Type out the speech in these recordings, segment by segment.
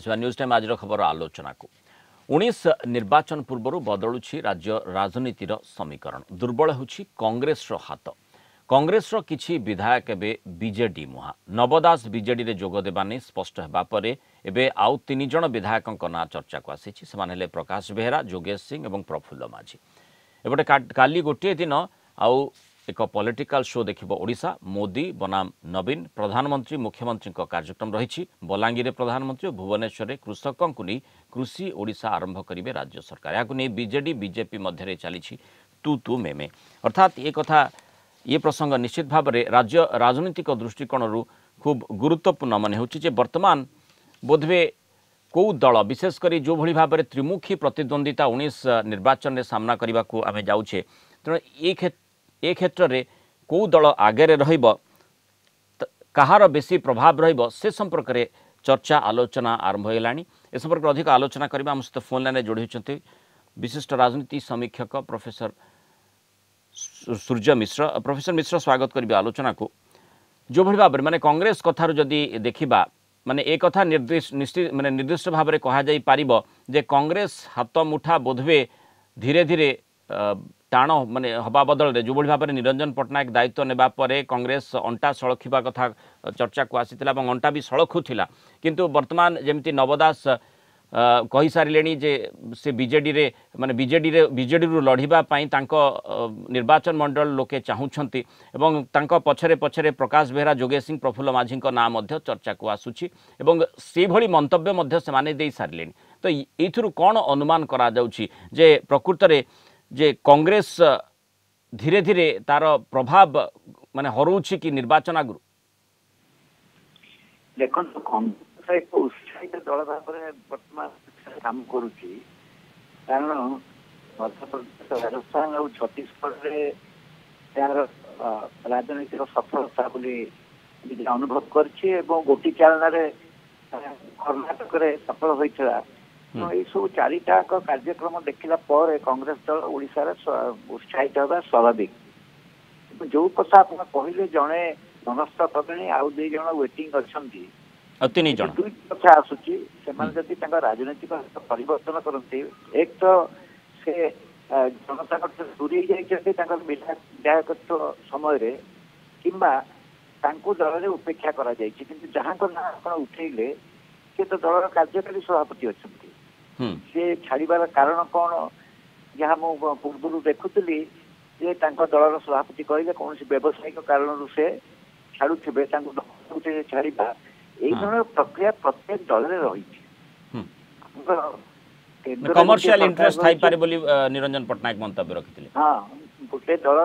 News time आज खबर आलोचना को 19 निर्वाचन पूर्व बदलुछि राज्य राजनीतिर समीकरण दुर्बल होछि कांग्रेस हाथ कांग्रेस किछि विधायक एवं बीजेडी मुहा नवदास बीजेडी रे जोग देबा नै स्पष्ट हेबा परे एबे आउ 3 जण विधायकक ना चर्चा को आसी हेले प्रकाश बेहेरा जोगेश सिंह एवं प्रफुल्ल माझी एबटे काली गोटे दिन आउ एक पॉलिटिकल शो देखिबो ओडिशा मोदी बनाम नवीन प्रधानमंत्री मुख्यमंत्री कार्यक्रम रही बलांगीर प्रधानमंत्री भुवनेश्वर कृषकों को नहीं कृषि ओडिशा आरंभ करेंगे राज्य सरकार या बीजेडी बीजेपी मध्य चली तू तू मे अर्थात ये कथा ये प्रसंग निश्चित भाव में राज्य राजनीतिक दृष्टिकोण खूब गुरुत्वपूर्ण मन हो बर्तमान बोधवे कौ दल विशेषकर जो भली भाव में त्रिमुखी प्रतिद्वंदिता 19 निर्वाचन में सामना करने को आम जाऊे तेणु ए क्षेत्र में कौ दल आगे कहार बेसी प्रभाव से संपर्क में चर्चा आलोचना आरंभ होलानी ए संपर्क में अधिक आलोचना करबा हम सहित फोन लाइन जोड़ी होती विशिष्ट राजनीति समीक्षक प्रोफेसर सूर्य मिश्र प्रोफेसर मिश्र स्वागत करेंगे आलोचना को जो भली भाव माने कांग्रेस कथार जदि देखिबा माने एक कथा निर्दिष्ट भाव में कह जाई पारिबो जे कांग्रेस हाथ मुठा बोधवे धीरे धीरे टाण माने हवा बदल रे जो भली भाव में निरंजन पट्टनायक दायित्व नेबा परे कांग्रेस अंटा सड़खिबा कथा चर्चा को आसीतिला এবং अंटा भी सड़खुथिला किंतु वर्तमान जेमती नवदास कहि सारिलेनी जे से बीजेडी रे माने बीजेडी रु लढिबा पई तांको निर्वाचन मंडल लोके चाहुछंती एवं तांको पछरे पछरे प्रकाश बेहरा जोगेश सिंह प्रफुल्ल माझी नाम मध्य चर्चा को आसुछि एवं से भली मंतव्य मध्य से माने देई सारिलेनी तो एथुरु कोन अनुमान करा जाउछि जे प्रकृत रे जे कांग्रेस धीरे धीरे तार प्रभाव माने हरउछि कि निर्वाचन आगु देखो कांग्रेस एक उत्साहित दल भाव में वर्तमान काम करुच्ची कारण मध्यप्रदेश राजस्थान और छत्तीसगढ़ राजनीतिक सफलता अनुभव कर गोटी चालन कर्णाटक सफल होता ये सब चारिटा कार्यक्रम देखला पर कांग्रेस दल ओडिशा उत्साहित होगा स्वाभाविक जो कथा आप कहले जड़े मनस्थ कले आउ दुई जन वेटिंग अच्छा दुई कथा आसूची से राजनीतिक परिवर्तन करते एक तो से जनता दूरी जाइए विधायकत्व समय किंबा दल में उपेक्षा करा जहाँ ना उठेले सी तो दल कार्यकारी सभापति अच्छा सी छाड़बार कारण कौन जहाँ मु पूर्व देखुली जे दलर सभापति कहले कौन व्यावसायिक कारण से छाड़ुवे छाड़ा यही प्रक्रिया प्रत्येक दल में रही कमर्शियल इंटरेस्ट थाई पारे बोली निरंजन पट्टनायक मंतव्य रखिथिले हां गोटे दल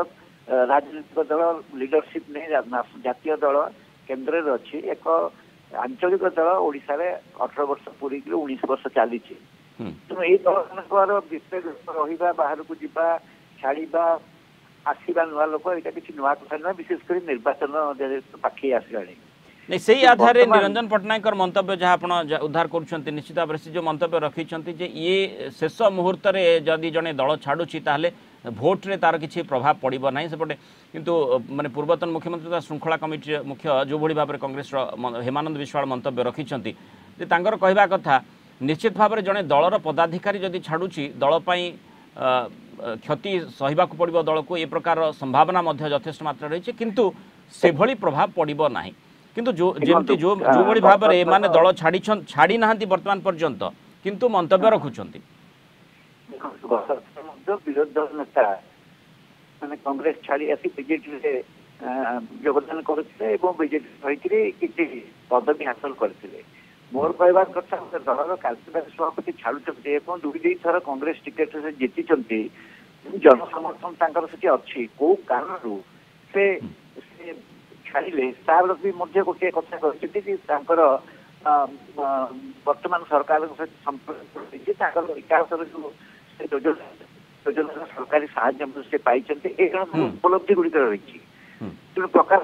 राजनीतिक दल लीडरशिप नहीं जातीय दल केंद्र रे अछि एक आंचलिक दल ओडिसा रे 18 वर्ष पूरी 19 वर्ष चली तो ये दल विशेष रहा बाहर को जीवा छाड़ा आसवा नुआ लोक यहाँ किसी नुआ कथा नुआ विशेषकर निर्वाचन पाखे आसला नहीं सही आधार निरंजन पट्टनायक मंतव्य जहाँ आप उद्धार कर निश्चित भाव से जो मंतव्य रखी ये शेष मुहूर्त में जदि जड़े दल छाड़ुची ताहले भोट रे तार किसी प्रभाव पड़ो ना सेपटे किंतु माने पूर्वतन मुख्यमंत्री तथा श्रृंखला कमिटी मुख्य जो भली भाव में कांग्रेस हेमानंद विश्वाल मंतव्य रखिंट कहवा कथा निश्चित भाव में जड़े दलर पदाधिकारी जदि छाड़ुची दल क्षति सहवा पड़ो दल को ये प्रकार संभावना यथेष्ट मात्रा रही है किंतु से भली प्रभाव पड़ो ना किंतु जो जेमती जो भली भाव में माने दल छाड़ी ना वर्तमान पर्यंत किंतु मंतव्य रखुंट विरोधी दल नेता मैंने कांग्रेस छाड़ी आसी बीजेपी से योगदान करते बीजेपी किसी पदवी हासिल करते मोर कहवार कथा दलर कार्यकारी सभापति छाड़ुंटे दुई थर कांग्रेस टिकेट से जीति जनसमर्थन से अच्छी कौ कारण से छाड़े तार भी गोटे कथा कहते वर्तमान सरकार सहित संपर्क विकास जो योजना सरकारी साहाय्य से पाई उपलब्धि गुड़िक रही तेणु प्रकाश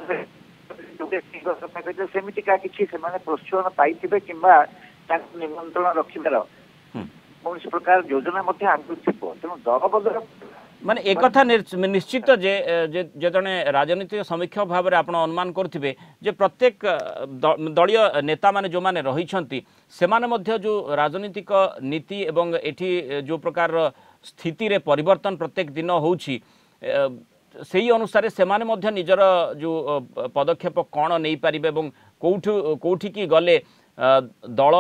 सेमती क्या किसी प्रोत्साहन पाई कि निमंत्रण रखार कौन प्रकार योजना आगु थी तेणु दल बदल माने एक कथा निश्चित जे जने राजनीतिक समीक्षक भाव में आप अनुमान करुवे जे प्रत्येक दलीय नेता माने जो माने रही से जो राजनीतिक नीति एवं एठी जो प्रकार स्थिति रे परिवर्तन प्रत्येक दिन होउछि सेही अनुसार से माने निजर जो पदक्षेप कौन नहीं पारिबे एवं कोठी की गले दल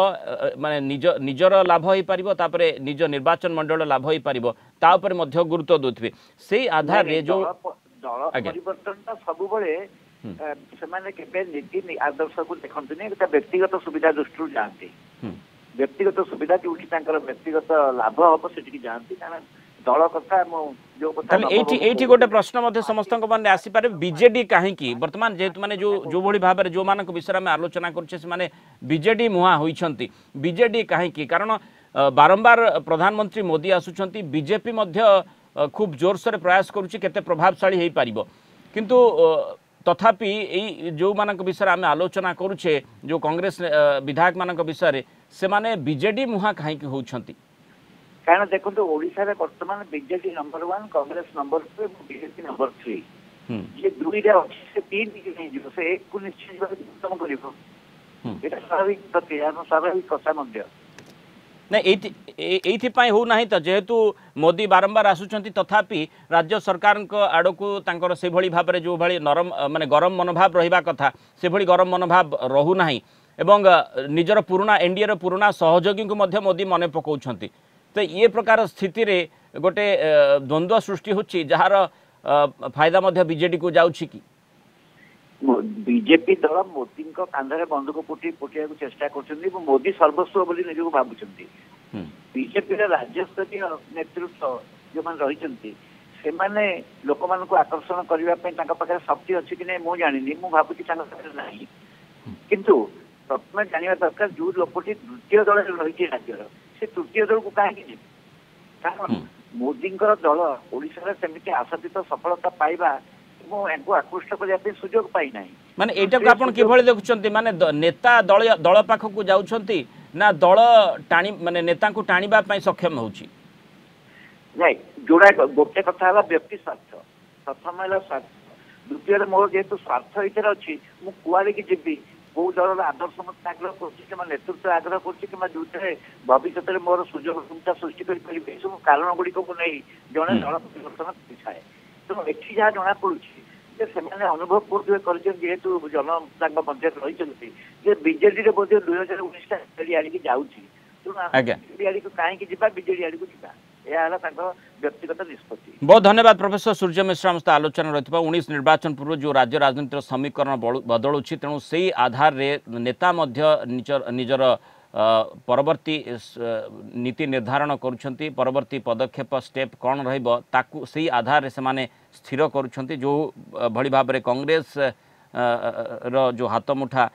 माने निजर लाभ हो पारिबो तापरे निज निर्वाचन मंडल लाभ हो पारिबो ता ऊपर मध्य गुरुत्व दोथिबे सेही आधार रे जो दल परिवर्तन सब बळे सेमाने केबे नीति आदर्श को देखंतुनी व्यक्तिगत सुविधा दृष्टि जानती व्यक्तिगत सुविधा जोठी तांकर व्यक्तिगत लाभ हम सेठी जानती कारण दल कथा जो कथा एठी गोटे प्रश्न मध्य समस्त माने आसी पारे बीजेडी काहेकि वर्तमान जेतु माने जो भली भाबे जो मानक विषय में आलोचना करछे से माने बीजेडी मुहा होइछंती बीजेडी काहेकि कारण बारंबार प्रधानमंत्री मोदी आसुछंती बीजेपी मध्य खूब जोर से प्रयास करुछि केते प्रभावशाली हेई पारिबो किंतु तथापि एई जो मानक विषय आम आलोचना करुछे जो कांग्रेस विधायक मानक विषय से माने बीजेडी मुहा काहेकि होउछंती कारण देखो ओडिशा रे वर्तमान BJP number 1 Congress number 2 BJP number 3 ये दुई रे अछि से तीन की नहीं जो से एक को निश्चित भाव उत्तम करिवो एटा स्वाभाविक प्रक्रिया स्वाभाविक कथा मध्य एथि पाई हो नाही त जेहेतु मोदी बारंबार आसुचंती तथापि राज्य सरकार आड़ को तांकर से भली भाव जो भली नरम माने गरम मनोभाव रहिबा कथा से भली गरम मनोभाव रहू नाही एवं निजर पुराना एनडीए रो पुराना सहयोगी को मध्य मोदी मने पकाउछंती तो ये प्रकार स्थिति रे गोटे द्वंद्व सृष्टि होची जहार फायदा मध्य बीजेडी को जाउछि कि बीजेपी दल मोदी कांधरे बंदूक पोटिया चेष्टा कर मोदी सर्वस्व बोली निजको भावुंट बीजेपी राज्य स्तरीय नेतृत्व जो मैंने रही से माने लोक मान आकर्षण करने शक्ति अच्छी कि नहीं मुझे जानी मुझे भावुची ना किंतु प्रथम जानवा दरकार जो लोकटी तृतीय दल रही राज्यर से तृतीय दल को कहीं कारण मोदी दल ओडिशा सेमती आशातीत सफलता पाइबा आकृष्ट करने सुजोग पाई ना माने एटा को आपण किभଳି देखुचंती माने नेता दल पाख को जाउछंती ना दल टाणी माने नेता को टाणीबा पई सक्षम होउची नहीं जोड़ा गोटे कथा है व्यक्ति स्वार्थ प्रथम है स्वार्थ द्वितीय मोर जेहेतु स्वार्थ इतर अच्छी मु कुआड़े की जीवी कौ दल आदर्श मत आग्रह कर नेतृत्व आग्रह कर जो भविष्य में मोर सुजोग सुविधा सृष्टि करें सब कारण गुड़िक को नहीं जड़े दल परिवर्तन थाए तो एटी जहाँ जना पड़ुछि से अनुभव करुवे जेहेतु जन मध्य रही बीजेडी बोध 2019 आड़ की जाऊँगी तेणु आड़ को कहीं बीजेडी आड़ को जा व्यक्तिगत निष्पत्ति। बहुत धन्यवाद प्रोफेसर सूर्य मिश्रा मस्त आलोचना रही 19 निर्वाचन पूर्व जो राज्य राजनीतिर समीकरण बदलुची तेणु से आधार रे नेता निजर परवर्ती नीति निर्धारण करुछंती परवर्ती पदक्षेप स्टेप कौन रहिबो ताकू से आधार रे से माने स्थिर करुछंती जो भली भाव रे कांग्रेस रो जो हाथ मुठा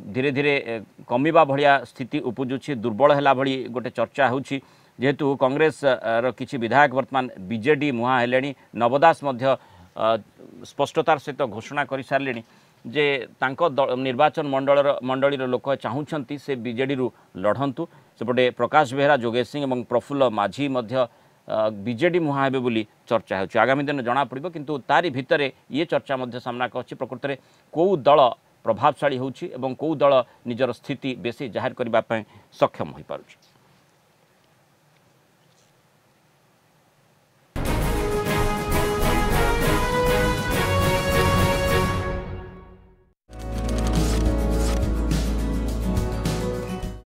धीरे धीरे कमिबा भलिया स्थिति उपजुची दुर्बल हैला भली गोटे चर्चा होउची जेहेतु कांग्रेस रो किछि विधायक वर्तमान बीजेडी मुहा हेलेनी नवदास मध्य स्पष्टतार सहित घोषणा कर सारे जे तांको निर्वाचन मंडलीर लोक चाहूँगी से बीजेडी रु लढ़ंतु सेपटे प्रकाश बेहरा जोगेश सिंह और प्रफुल्ल माझी मध्य बीजेडी मुहा हेबे बोली चर्चा हो आगामी दिन जना पड़ो किंतु तारी भितर ये चर्चा मध्य सामना कर प्रकृत में कौ दल प्रभावशाली होउछि एवं कौ दल निजर स्थिति बेसी जाहिर करने सक्षम हो पारुछि।